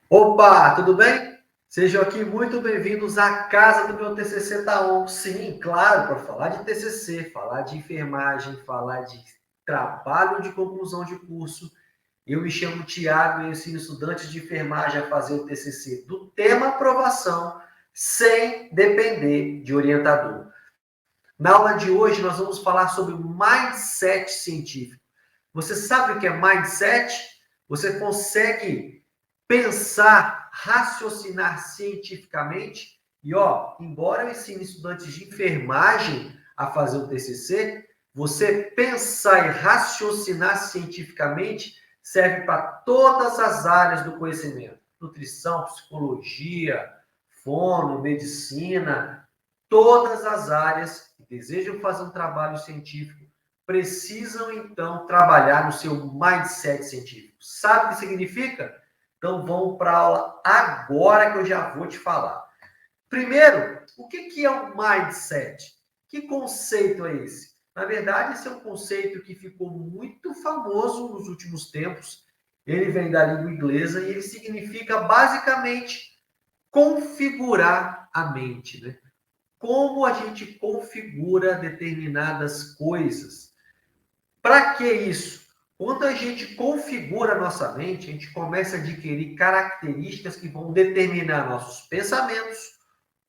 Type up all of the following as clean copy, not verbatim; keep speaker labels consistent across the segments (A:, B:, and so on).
A: Opa, tudo bem? Sejam aqui muito bem-vindos à casa do meu TCC Taon. Sim, claro, para falar de TCC, falar de enfermagem, falar de trabalho de conclusão de curso. Eu me chamo Tiago e eu ensino estudantes de enfermagem a fazer o TCC do tema aprovação, sem depender de orientador. Na aula de hoje, nós vamos falar sobre o mindset científico. Você sabe o que é mindset? Você consegue pensar, raciocinar cientificamente? E, embora eu ensine estudantes de enfermagem a fazer o TCC, você pensar e raciocinar cientificamente serve para todas as áreas do conhecimento. Nutrição, psicologia, fono, medicina, todas as áreas que desejam fazer um trabalho científico precisam, então, trabalhar no seu mindset científico. Sabe o que significa? Então, vamos para a aula agora que eu já vou te falar. Primeiro, o que é o mindset? Que conceito é esse? Na verdade, esse é um conceito que ficou muito famoso nos últimos tempos. Ele vem da língua inglesa e ele significa, basicamente, configurar a mente, né? Como a gente configura determinadas coisas. Para que isso? Quando a gente configura a nossa mente, a gente começa a adquirir características que vão determinar nossos pensamentos,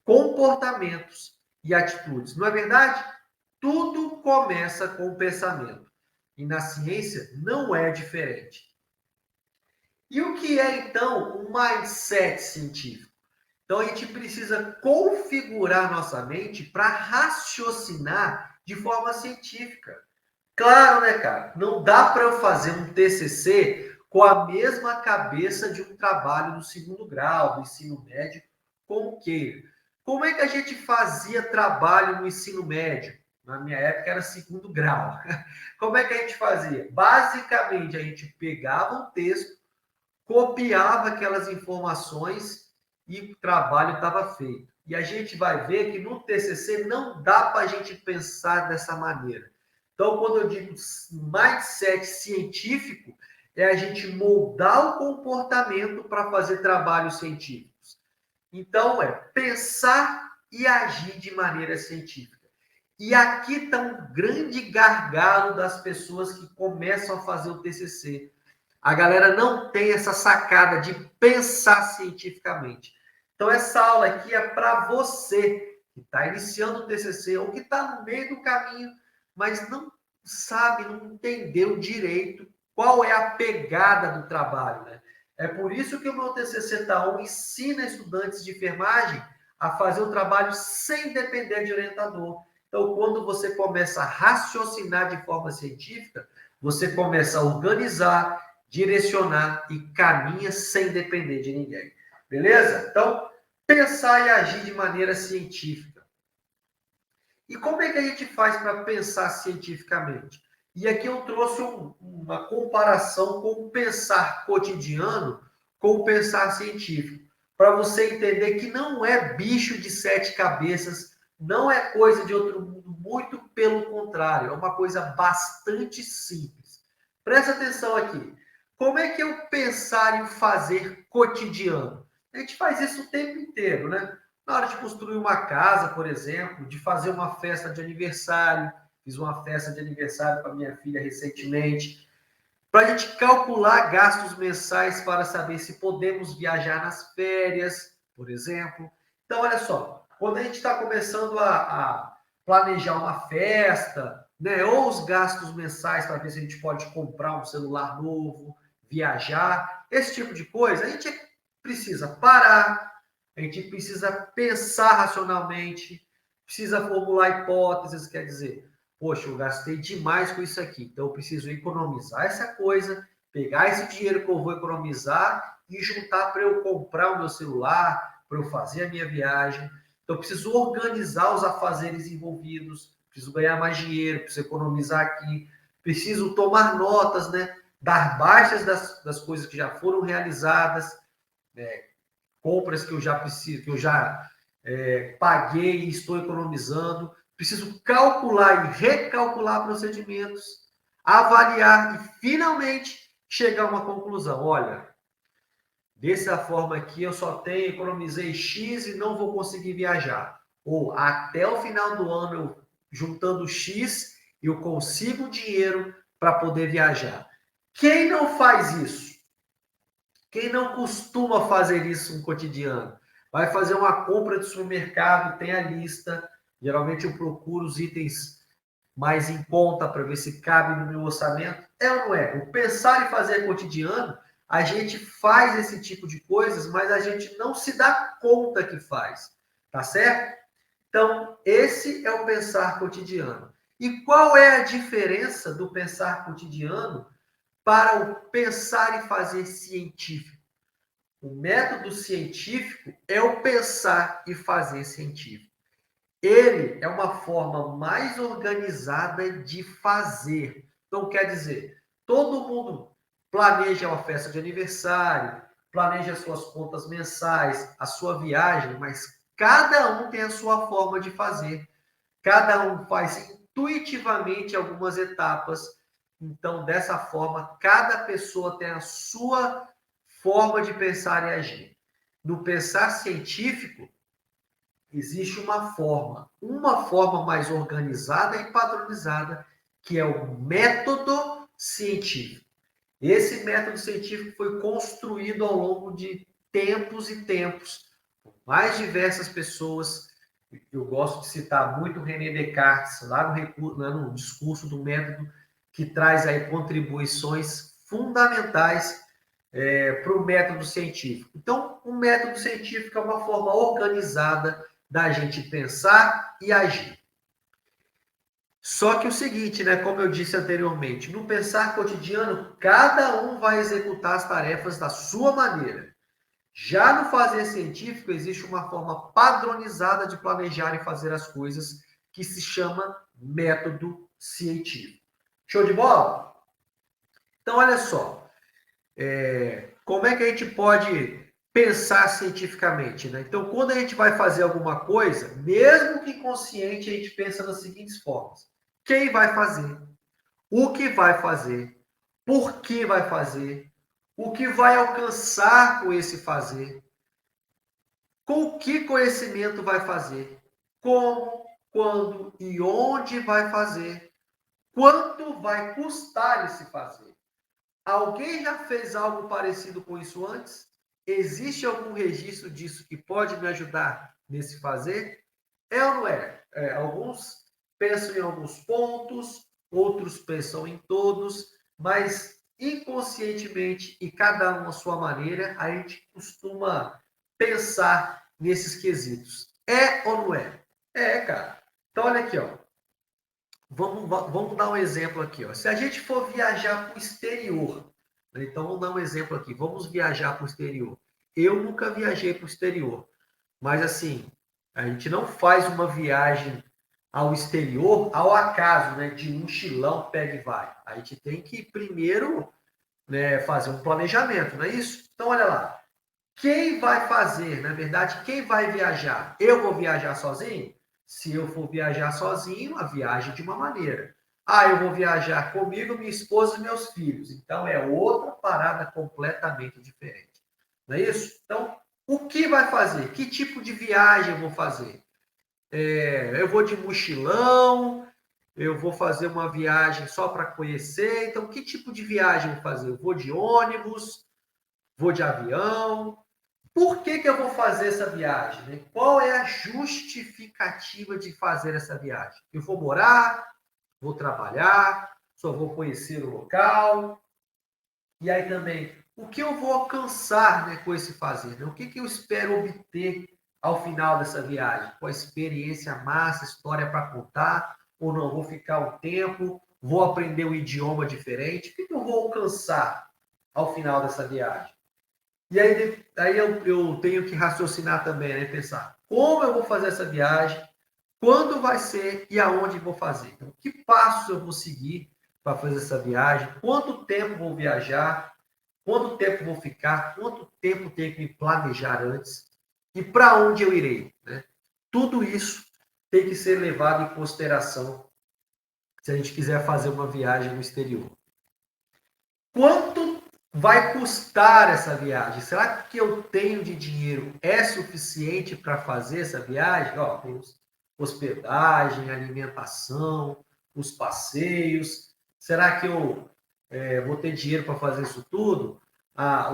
A: comportamentos e atitudes. Não é verdade? Tudo começa com o pensamento. E na ciência não é diferente. E o que é, então, o mindset científico? Então, a gente precisa configurar nossa mente para raciocinar de forma científica. Claro, né, cara? Não dá para eu fazer um TCC com a mesma cabeça de um trabalho do segundo grau, do ensino médio, como que? Como é que a gente fazia trabalho no ensino médio? Na minha época era segundo grau. Como é que a gente fazia? Basicamente, a gente pegava um texto, copiava aquelas informações e o trabalho estava feito. E a gente vai ver que no TCC não dá para a gente pensar dessa maneira. Então, quando eu digo mindset científico, é a gente moldar o comportamento para fazer trabalhos científicos. Então, é pensar e agir de maneira científica. E aqui está um grande gargalo das pessoas que começam a fazer o TCC. A galera não tem essa sacada de pensar cientificamente. Então, essa aula aqui é para você que está iniciando o TCC ou que está no meio do caminho, mas não sabe, não entendeu direito qual é a pegada do trabalho, né? É por isso que o meu TCC TAON ensina estudantes de enfermagem a fazer o trabalho sem depender de orientador. Então, quando você começa a raciocinar de forma científica, você começa a organizar, direcionar e caminha sem depender de ninguém. Beleza? Então, pensar e agir de maneira científica. E como é que a gente faz para pensar cientificamente? E aqui eu trouxe uma comparação com o pensar cotidiano com o pensar científico, para você entender que não é bicho de sete cabeças, não é coisa de outro mundo, muito pelo contrário, é uma coisa bastante simples. Presta atenção aqui. Como é que é o pensar e o fazer cotidiano? A gente faz isso o tempo inteiro, né? Na hora de construir uma casa, por exemplo, de fazer uma festa de aniversário. Fiz uma festa de aniversário para minha filha recentemente. Para a gente calcular gastos mensais para saber se podemos viajar nas férias, por exemplo. Então, olha só, quando a gente está começando a planejar uma festa, né, ou os gastos mensais para ver se a gente pode comprar um celular novo, viajar, esse tipo de coisa, a gente precisa parar, a gente precisa pensar racionalmente, precisa formular hipóteses, quer dizer, poxa, eu gastei demais com isso aqui, então eu preciso economizar essa coisa, pegar esse dinheiro que eu vou economizar e juntar para eu comprar o meu celular, para eu fazer a minha viagem. Então eu preciso organizar os afazeres envolvidos, preciso ganhar mais dinheiro, preciso economizar aqui, preciso tomar notas, né? Dar baixas das coisas que já foram realizadas, né? Compras que eu já preciso, que eu já paguei e estou economizando. Preciso calcular e recalcular procedimentos, avaliar e finalmente chegar a uma conclusão. Olha, dessa forma aqui eu só economizei X e não vou conseguir viajar. Ou até o final do ano, eu, juntando X, eu consigo dinheiro para poder viajar. Quem não faz isso? Quem não costuma fazer isso no cotidiano? Vai fazer uma compra de supermercado, tem a lista. Geralmente eu procuro os itens mais em conta para ver se cabe no meu orçamento. É ou não é? O pensar e fazer cotidiano, a gente faz esse tipo de coisas, mas a gente não se dá conta que faz. Tá certo? Então, esse é o pensar cotidiano. E qual é a diferença do pensar cotidiano para o pensar e fazer científico? O método científico é o pensar e fazer científico. Ele é uma forma mais organizada de fazer. Então, quer dizer, todo mundo planeja uma festa de aniversário, planeja as suas contas mensais, a sua viagem, mas cada um tem a sua forma de fazer. Cada um faz intuitivamente algumas etapas. Então, dessa forma, cada pessoa tem a sua forma de pensar e agir. No pensar científico, existe uma forma mais organizada e padronizada, que é o método científico. Esse método científico foi construído ao longo de tempos e tempos, por mais diversas pessoas. Eu gosto de citar muito René Descartes, lá no discurso do método, que traz aí contribuições fundamentais para o método científico. Então, o método científico é uma forma organizada da gente pensar e agir. Só que o seguinte, né, como eu disse anteriormente, no pensar cotidiano, cada um vai executar as tarefas da sua maneira. Já no fazer científico, existe uma forma padronizada de planejar e fazer as coisas, que se chama método científico. Show de bola? Então, olha só. Como é que a gente pode pensar cientificamente, né? Então, quando a gente vai fazer alguma coisa, mesmo que inconsciente, a gente pensa das seguintes formas: quem vai fazer? O que vai fazer? Por que vai fazer? O que vai alcançar com esse fazer? Com que conhecimento vai fazer? Como, quando e onde vai fazer? Quanto vai custar esse fazer? Alguém já fez algo parecido com isso antes? Existe algum registro disso que pode me ajudar nesse fazer? É ou não é? Alguns pensam em alguns pontos, outros pensam em todos, mas inconscientemente e cada um à sua maneira, a gente costuma pensar nesses quesitos. É ou não é? É, cara. Então, olha aqui, ó. Vamos dar um exemplo aqui, ó. Se a gente for viajar para o exterior, né? Então vamos dar um exemplo aqui. Vamos viajar para o exterior. Eu nunca viajei para o exterior, mas assim, a gente não faz uma viagem ao exterior ao acaso, né? De mochilão, pega e vai. A gente tem que primeiro, né, fazer um planejamento, não é isso? Então olha lá. Quem vai fazer, na verdade, quem vai viajar? Eu vou viajar sozinho? Se eu for viajar sozinho, a viagem é de uma maneira. Ah, eu vou viajar comigo, minha esposa e meus filhos. Então é outra parada completamente diferente. Não é isso? Então, o que vai fazer? Que tipo de viagem eu vou fazer? Eu vou de mochilão, eu vou fazer uma viagem só para conhecer. Então, que tipo de viagem eu vou fazer? Eu vou de ônibus, vou de avião, por que eu vou fazer essa viagem? Né? Qual é a justificativa de fazer essa viagem? Eu vou morar, vou trabalhar, só vou conhecer o local. E aí também, o que eu vou alcançar, né, com esse fazer? Né? O que eu espero obter ao final dessa viagem? Com a experiência massa, história para contar? Ou não? Vou ficar um tempo, vou aprender um idioma diferente? O que eu vou alcançar ao final dessa viagem? E aí eu tenho que raciocinar também, né? Pensar como eu vou fazer essa viagem, quando vai ser e aonde vou fazer. Então, que passos eu vou seguir para fazer essa viagem, quanto tempo vou viajar, quanto tempo vou ficar, quanto tempo tenho que me planejar antes e para onde eu irei. Né? Tudo isso tem que ser levado em consideração se a gente quiser fazer uma viagem no exterior. Quanto vai custar essa viagem? Será que eu tenho de dinheiro é suficiente para fazer essa viagem? Ó, tem hospedagem, alimentação, os passeios. Será que eu vou ter dinheiro para fazer isso tudo?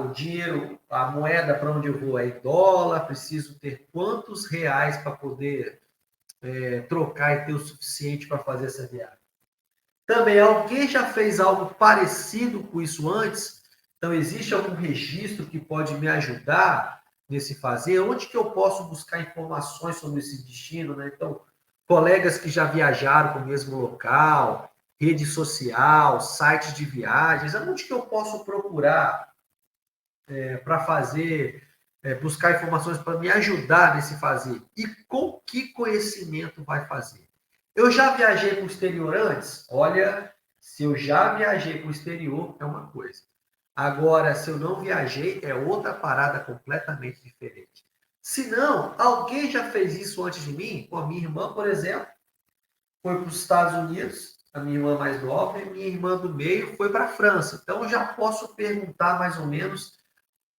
A: O dinheiro, a moeda para onde eu vou é em dólar, preciso ter quantos reais para poder trocar e ter o suficiente para fazer essa viagem? Também, alguém já fez algo parecido com isso antes? Então, existe algum registro que pode me ajudar nesse fazer? Onde que eu posso buscar informações sobre esse destino, né? Então, colegas que já viajaram para o mesmo local, rede social, sites de viagens, onde que eu posso procurar para fazer, buscar informações para me ajudar nesse fazer? E com que conhecimento vai fazer? Eu já viajei para o exterior antes? Olha, se eu já viajei para o exterior, é uma coisa. Agora, se eu não viajei, é outra parada completamente diferente. Se não, alguém já fez isso antes de mim? Com a minha irmã, por exemplo, foi para os Estados Unidos, a minha irmã mais nova, e minha irmã do meio foi para a França. Então, eu já posso perguntar mais ou menos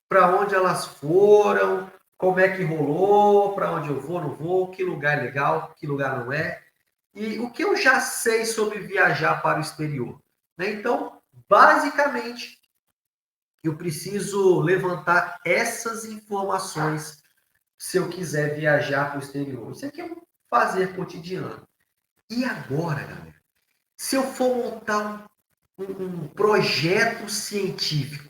A: para onde elas foram, como é que rolou, para onde eu vou, não vou, que lugar é legal, que lugar não é. E o que eu já sei sobre viajar para o exterior. Né? Então, basicamente, eu preciso levantar essas informações se eu quiser viajar para o exterior. Isso aqui é um fazer cotidiano. E agora, galera, se eu for montar um projeto científico,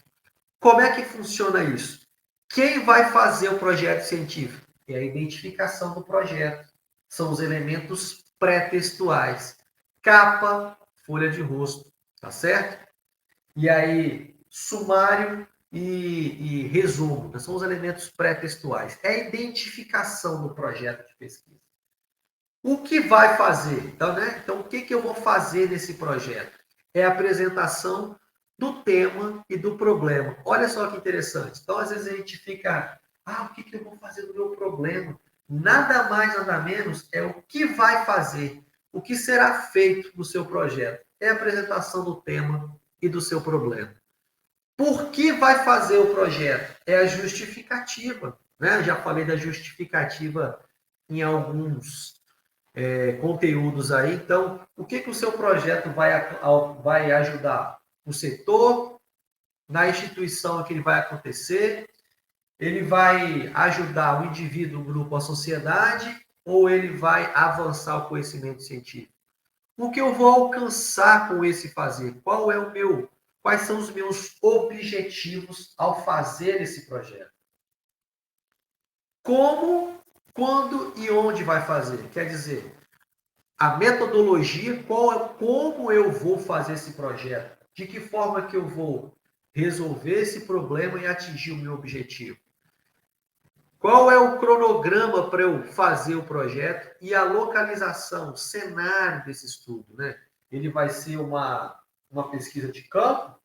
A: como é que funciona isso? Quem vai fazer o projeto científico? É a identificação do projeto. São os elementos pré-textuais. Capa, folha de rosto, tá certo? E aí, sumário e resumo, né? São os elementos pré-textuais. É a identificação do projeto de pesquisa. O que vai fazer? Então, né? Então, o que eu vou fazer nesse projeto? É a apresentação do tema e do problema. Olha só que interessante. Então, às vezes a gente fica, o que eu vou fazer no meu problema? Nada mais, nada menos é o que vai fazer, o que será feito no seu projeto. É a apresentação do tema e do seu problema. Por que vai fazer o projeto? É a justificativa. Né? Já falei da justificativa em alguns conteúdos aí. Então, o que o seu projeto vai ajudar? O setor, na instituição que ele vai acontecer, ele vai ajudar o indivíduo, o grupo, a sociedade, ou ele vai avançar o conhecimento científico? O que eu vou alcançar com esse fazer? Quais são os meus objetivos ao fazer esse projeto? Como, quando e onde vai fazer? Quer dizer, a metodologia, como eu vou fazer esse projeto, de que forma que eu vou resolver esse problema e atingir o meu objetivo. Qual é o cronograma para eu fazer o projeto e a localização, o cenário desse estudo, né? Ele vai ser uma pesquisa de campo,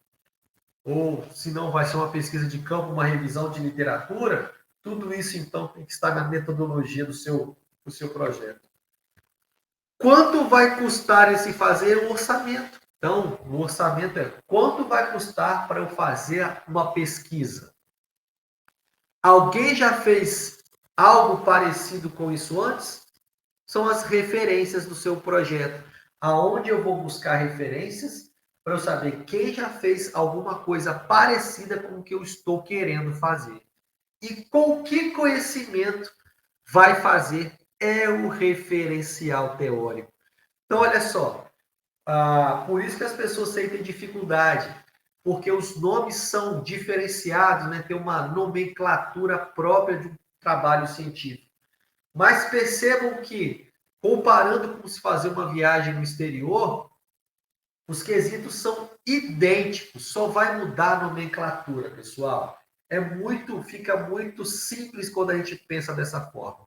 A: ou se não vai ser uma pesquisa de campo, uma revisão de literatura, tudo isso então tem que estar na metodologia do seu projeto. Quanto vai custar esse fazer o orçamento? Então, o orçamento é quanto vai custar para eu fazer uma pesquisa? Alguém já fez algo parecido com isso antes? São as referências do seu projeto. Aonde eu vou buscar referências para eu saber quem já fez alguma coisa parecida com o que eu estou querendo fazer. E com que conhecimento vai fazer é o referencial teórico. Então, olha só, por isso que as pessoas sentem dificuldade, porque os nomes são diferenciados, né? Tem uma nomenclatura própria de um trabalho científico. Mas percebam que, comparando com se fazer uma viagem no exterior, os quesitos são idênticos, só vai mudar a nomenclatura, pessoal. Fica muito simples quando a gente pensa dessa forma.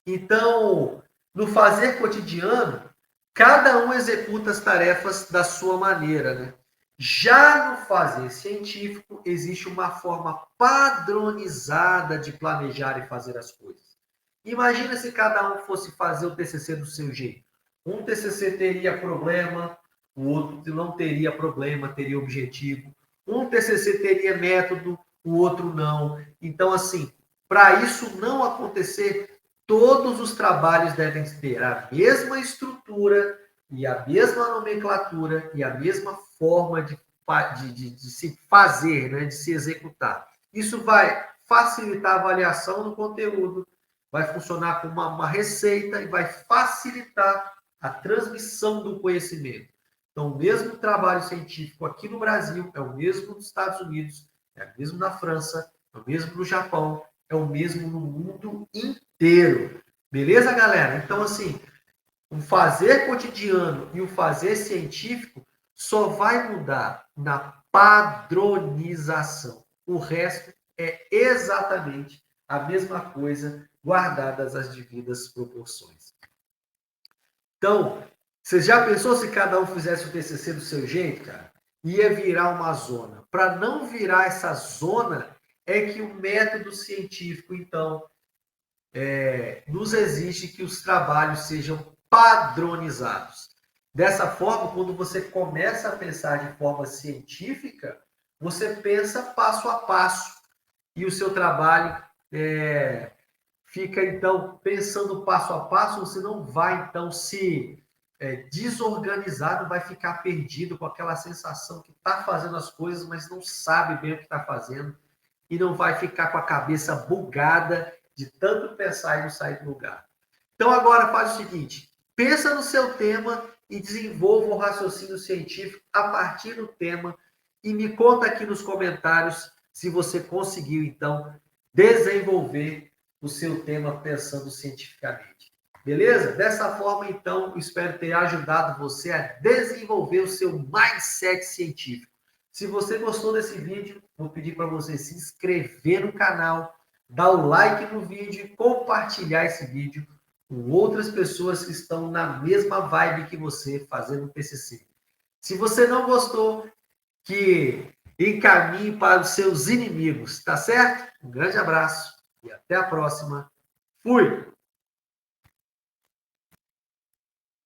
A: Então, no fazer cotidiano, cada um executa as tarefas da sua maneira, né? Já no fazer científico, existe uma forma padronizada de planejar e fazer as coisas. Imagina se cada um fosse fazer o TCC do seu jeito. Um TCC teria problema, o outro não teria problema, teria objetivo. Um TCC teria método, o outro não. Então, assim, para isso não acontecer, todos os trabalhos devem ter a mesma estrutura e a mesma nomenclatura e a mesma forma de se fazer, né, de se executar. Isso vai facilitar a avaliação do conteúdo, vai funcionar como uma receita e vai facilitar a transmissão do conhecimento. Então, o mesmo trabalho científico aqui no Brasil é o mesmo nos Estados Unidos, é o mesmo na França, é o mesmo no Japão, é o mesmo no mundo inteiro. Beleza, galera? Então, assim, o fazer cotidiano e o fazer científico só vai mudar na padronização. O resto é exatamente a mesma coisa, guardadas as devidas proporções. Então, você já pensou se cada um fizesse o TCC do seu jeito, cara? Ia virar uma zona. Para não virar essa zona, é que o método científico, então, nos exige que os trabalhos sejam padronizados. Dessa forma, quando você começa a pensar de forma científica, você pensa passo a passo. E o seu trabalho fica, então, pensando passo a passo, você não vai, então, se desorganizar, não vai ficar perdido com aquela sensação que está fazendo as coisas, mas não sabe bem o que está fazendo, e não vai ficar com a cabeça bugada de tanto pensar e não sair do lugar. Então, agora faz o seguinte, pensa no seu tema e desenvolva um raciocínio científico a partir do tema e me conta aqui nos comentários se você conseguiu, então, desenvolver o seu tema pensando cientificamente. Beleza? Dessa forma, então, espero ter ajudado você a desenvolver o seu mindset científico. Se você gostou desse vídeo, vou pedir para você se inscrever no canal, dar o like no vídeo e compartilhar esse vídeo com outras pessoas que estão na mesma vibe que você fazendo TCC. Se você não gostou, que encaminhe para os seus inimigos, tá certo? Um grande abraço e até a próxima. Fui!